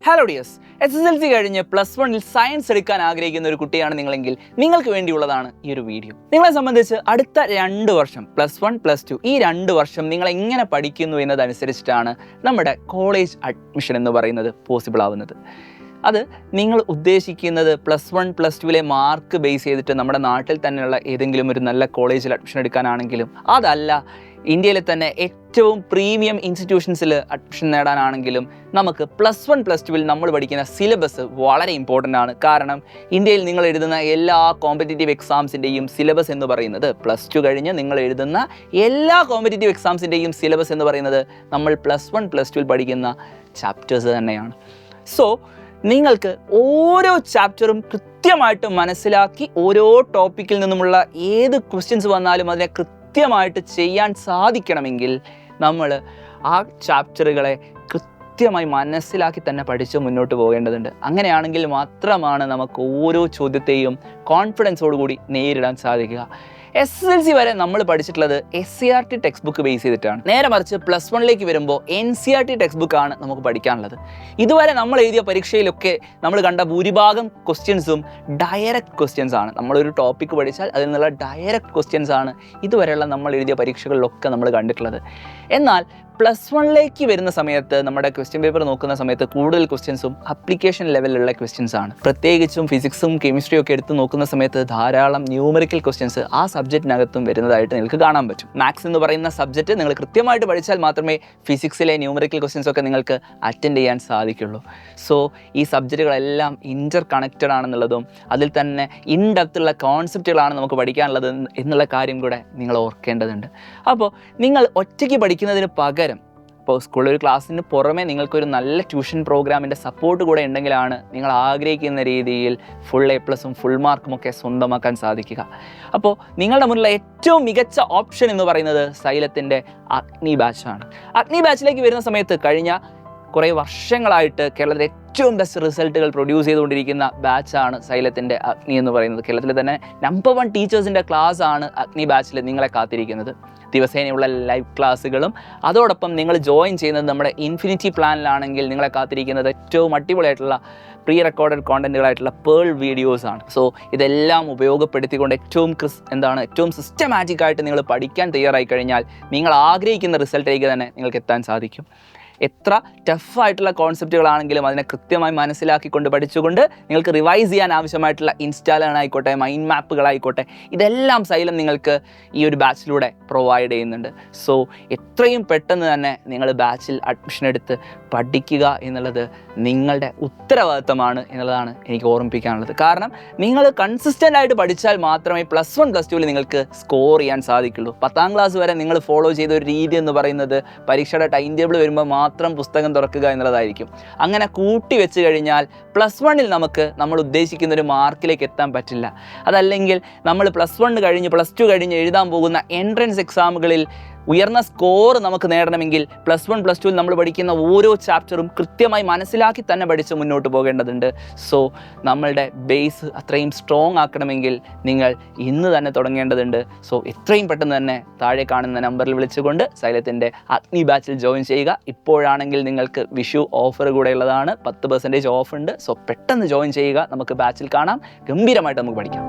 Hello dears, SSLC കഴിഞ്ഞ് +1 science എടുക്കാൻ ആഗ്രഹിക്കുന്ന ഒരു കുട്ടിയാണ് നിങ്ങളെങ്കിൽ നിങ്ങൾക്ക് വേണ്ടിയുള്ളതാണ് ഈ ഒരു വീഡിയോ. നിങ്ങളെ സംബന്ധിച്ച് അടുത്ത 2 വർഷം +1 +2 ഈ 2 വർഷം നിങ്ങൾ എങ്ങനെ പഠിക്കുന്നു എന്നതനുസരിച്ചിട്ടാണ് നമ്മുടെ കോളേജ് അഡ്മിഷൻ എന്ന് പറയുന്നത് പോസിബിൾ ആവുന്നത്. അത് നിങ്ങൾ ഉദ്ദേശിക്കുന്നത് +1 +2 മാർക്ക് ബേസ് ചെയ്തിട്ട് നമ്മുടെ നാട്ടിൽ തന്നെയുള്ള ഏതെങ്കിലും ഒരു നല്ല കോളേജിൽ അഡ്മിഷൻ എടുക്കാനാണെങ്കിലും, അതല്ല ഇന്ത്യയിലെ തന്നെ ഏറ്റവും പ്രീമിയം ഇൻസ്റ്റിറ്റ്യൂഷൻസിൽ അഡ്മിഷൻ നേടാനാണെങ്കിലും നമുക്ക് +1 +2 നമ്മൾ പഠിക്കുന്ന സിലബസ് വളരെ ഇമ്പോർട്ടൻ്റ് ആണ്. കാരണം ഇന്ത്യയിൽ നിങ്ങൾ എഴുതുന്ന എല്ലാ കോമ്പറ്റേറ്റീവ് എക്സാംസിൻ്റെയും സിലബസ് എന്ന് പറയുന്നത്, +2 കഴിഞ്ഞ് നിങ്ങൾ എഴുതുന്ന എല്ലാ കോമ്പറ്റേറ്റീവ് എക്സാംസിൻ്റെയും സിലബസ് എന്ന് പറയുന്നത് നമ്മൾ +1 +2 പഠിക്കുന്ന ചാപ്റ്റേഴ്സ് തന്നെയാണ്. സോ നിങ്ങൾക്ക് ഓരോ ചാപ്റ്ററും കൃത്യമായിട്ട് മനസ്സിലാക്കി ഓരോ ടോപ്പിക്കിൽ നിന്നുമുള്ള ഏത് ക്വസ്റ്റ്യൻസ് വന്നാലും അതിനെ കൃത്യമായിട്ട് ചെയ്യാൻ സാധിക്കണമെങ്കിൽ നമ്മൾ ആ ചാപ്റ്ററുകളെ കൃത്യമായി മനസ്സിലാക്കി തന്നെ പഠിച്ച് മുന്നോട്ട് പോകേണ്ടതുണ്ട്. അങ്ങനെയാണെങ്കിൽ മാത്രമാണ് നമുക്ക് ഓരോ ചോദ്യത്തെയും കോൺഫിഡൻസോടുകൂടി നേരിടാൻ സാധിക്കുക. SSLC വരെ നമ്മൾ പഠിച്ചിട്ടുള്ളത് SCERT ടെക്സ്റ്റ് ബുക്ക് ബേസ് ചെയ്തിട്ടാണ്. നേരെ മറിച്ച് +1 വരുമ്പോൾ NCERT ടെക്സ്റ്റ് ബുക്കാണ് നമുക്ക് പഠിക്കാനുള്ളത്. ഇതുവരെ നമ്മൾ എഴുതിയ പരീക്ഷയിലൊക്കെ നമ്മൾ കണ്ട ഭൂരിഭാഗം ക്വസ്റ്റ്യൻസും ഡയറക്റ്റ് ക്വസ്റ്റ്യൻസ് ആണ്. നമ്മളൊരു ടോപ്പിക്ക് പഠിച്ചാൽ അതിൽ നിന്നുള്ള ഡയറക്റ്റ് ക്വസ്റ്റ്യൻസ് ആണ് ഇതുവരെയുള്ള നമ്മൾ എഴുതിയ പരീക്ഷകളിലൊക്കെ നമ്മൾ കണ്ടിട്ടുള്ളത്. എന്നാൽ +1 വരുന്ന സമയത്ത് നമ്മുടെ ക്വസ്റ്റ്യൻ പേപ്പർ നോക്കുന്ന സമയത്ത് കൂടുതൽ ക്വസ്റ്റ്യൻസും അപ്ലിക്കേഷൻ ലെവലിലുള്ള ക്വസ്റ്റ്യൻസ് ആണ്. പ്രത്യേകിച്ചും ഫിസിക്സും കെമിസ്ട്രിയും ഒക്കെ എടുത്ത് നോക്കുന്ന സമയത്ത് ധാരാളം ന്യൂമറിക്കൽ ക്വസ്റ്റ്യൻസ് ആ സബ്ജക്റ്റിനകത്തും വരുന്നതായിട്ട് നിങ്ങൾക്ക് കാണാൻ പറ്റും. മാത്സ് എന്ന് പറയുന്ന സബ്ജക്റ്റ് നിങ്ങൾ കൃത്യമായിട്ട് പഠിച്ചാൽ മാത്രമേ ഫിസിക്സിലെ ന്യൂമറിക്കൽ ക്വസ്റ്റ്യൻസ് ഒക്കെ നിങ്ങൾക്ക് അറ്റൻഡ് ചെയ്യാൻ സാധിക്കുള്ളൂ. സോ ഈ സബ്ജക്റ്റുകളെല്ലാം ഇൻ്റർ കണക്റ്റഡ് ആണെന്നുള്ളതും അതിൽ തന്നെ ഇൻ ഡെപ്തുള്ള കോൺസെപ്റ്റുകളാണ് നമുക്ക് പഠിക്കാനുള്ളത് എന്നുള്ള കാര്യം കൂടെ നിങ്ങൾ ഓർക്കേണ്ടതുണ്ട്. അപ്പോൾ നിങ്ങൾ ഒറ്റയ്ക്ക് പഠിക്കുന്നതിന് പകരം ഇപ്പോൾ സ്കൂളിൽ ഒരു ക്ലാസ്സിന് പുറമെ നിങ്ങൾക്കൊരു നല്ല ട്യൂഷൻ പ്രോഗ്രാമിൻ്റെ സപ്പോർട്ട് കൂടെ ഉണ്ടെങ്കിലാണ് നിങ്ങൾ ആഗ്രഹിക്കുന്ന രീതിയിൽ ഫുൾ A+ഉം ഫുൾ മാർക്കും ഒക്കെ സ്വന്തമാക്കാൻ സാധിക്കുക. അപ്പോൾ നിങ്ങളുടെ മുന്നിലുള്ള ഏറ്റവും മികച്ച ഓപ്ഷൻ എന്ന് പറയുന്നത് സൈലത്തിൻ്റെ അഗ്നി ബാച്ചാണ്. അഗ്നി ബാച്ചിലേക്ക് വരുന്ന സമയത്ത് കഴിഞ്ഞ കുറേ വർഷങ്ങളായിട്ട് കേരളത്തിലെ ഏറ്റവും ബെസ്റ്റ് റിസൾട്ടുകൾ പ്രൊഡ്യൂസ് ചെയ്തുകൊണ്ടിരിക്കുന്ന ബാച്ചാണ് സൈലത്തിൻ്റെ അഗ്നി എന്ന് പറയുന്നത്. കേരളത്തിലെ തന്നെ നമ്പർ 1 ടീച്ചേഴ്സിൻ്റെ ക്ലാസ് ആണ് അഗ്നി ബാച്ചിൽ നിങ്ങളെ കാത്തിരിക്കുന്നത്. ദിവസേനയുള്ള ലൈവ് ക്ലാസ്സുകളും അതോടൊപ്പം നിങ്ങൾ ജോയിൻ ചെയ്യുന്നത് നമ്മുടെ ഇൻഫിനിറ്റി പ്ലാനിലാണെങ്കിൽ നിങ്ങളെ കാത്തിരിക്കുന്നത് ഏറ്റവും അടിപൊളിയായിട്ടുള്ള പ്രീ റെക്കോർഡഡ് കോണ്ടൻറ്റുകളായിട്ടുള്ള പേൾ വീഡിയോസാണ്. സോ ഇതെല്ലാം ഉപയോഗപ്പെടുത്തിക്കൊണ്ട് ഏറ്റവും സിസ്റ്റമാറ്റിക്കായിട്ട് നിങ്ങൾ പഠിക്കാൻ തയ്യാറായി കഴിഞ്ഞാൽ നിങ്ങൾ ആഗ്രഹിക്കുന്ന റിസൾട്ടിലേക്ക് തന്നെ നിങ്ങൾക്ക് എത്താൻ സാധിക്കും. എത്ര ടഫായിട്ടുള്ള കോൺസെപ്റ്റുകളാണെങ്കിലും അതിനെ കൃത്യമായി മനസ്സിലാക്കിക്കൊണ്ട് പഠിച്ചുകൊണ്ട് നിങ്ങൾക്ക് റിവൈസ് ചെയ്യാൻ ആവശ്യമായിട്ടുള്ള ഇൻസ്റ്റാളായിക്കോട്ടെ, മൈൻഡ് മാപ്പുകളായിക്കോട്ടെ, ഇതെല്ലാം സൈലം നിങ്ങൾക്ക് ഈ ഒരു ബാച്ചിലൂടെ പ്രൊവൈഡ് ചെയ്യുന്നുണ്ട്. സോ എത്രയും പെട്ടെന്ന് തന്നെ നിങ്ങൾ ബാച്ചിൽ അഡ്മിഷൻ എടുത്ത് പഠിക്കുക എന്നുള്ളത് നിങ്ങളുടെ ഉത്തരവാദിത്തമാണ് എന്നുള്ളതാണ് എനിക്ക് ഓർമ്മിപ്പിക്കാനുള്ളത്. കാരണം നിങ്ങൾ കൺസിസ്റ്റൻ്റ് ആയിട്ട് പഠിച്ചാൽ മാത്രമേ +1 +2 നിങ്ങൾക്ക് സ്കോർ ചെയ്യാൻ സാധിക്കുള്ളൂ. 10ാം ക്ലാസ് വരെ നിങ്ങൾ ഫോളോ ചെയ്ത ഒരു രീതി എന്ന് പറയുന്നത് പരീക്ഷയുടെ ടൈം ടേബിൾ വരുമ്പോൾ മാത്രം പുസ്തകം തുറക്കുക എന്നുള്ളതായിരിക്കും. അങ്ങനെ കൂട്ടി വെച്ച് കഴിഞ്ഞാൽ +1 നമ്മൾ ഉദ്ദേശിക്കുന്ന ഒരു മാർക്കിലേക്ക് എത്താൻ പറ്റില്ല. അതല്ലെങ്കിൽ നമ്മൾ +1 കഴിഞ്ഞ് +2 കഴിഞ്ഞ് എഴുതാൻ പോകുന്ന എൻട്രൻസ് എക്സാമുകളിൽ ഉയർന്ന സ്കോർ നമുക്ക് നേടണമെങ്കിൽ +1 +2 നമ്മൾ പഠിക്കുന്ന ഓരോ ചാപ്റ്ററും കൃത്യമായി മനസ്സിലാക്കി തന്നെ പഠിച്ച് മുന്നോട്ട് പോകേണ്ടതുണ്ട്. സോ നമ്മളുടെ ബേസ് അത്രയും സ്ട്രോങ് ആക്കണമെങ്കിൽ നിങ്ങൾ ഇന്ന് തന്നെ തുടങ്ങേണ്ടതുണ്ട്. സോ എത്രയും പെട്ടെന്ന് തന്നെ താഴെ കാണുന്ന നമ്പറിൽ വിളിച്ചുകൊണ്ട് സൈലത്തിൻ്റെ അഗ്നി ബാച്ചിൽ ജോയിൻ ചെയ്യുക. ഇപ്പോഴാണെങ്കിൽ നിങ്ങൾക്ക് വിഷു ഓഫർ കൂടെ ഉള്ളതാണ്, 10% ഓഫ് ഉണ്ട്. സോ പെട്ടെന്ന് ജോയിൻ ചെയ്യുക. നമുക്ക് ബാച്ചിൽ കാണാം. ഗംഭീരമായിട്ട് നമുക്ക് പഠിക്കാം.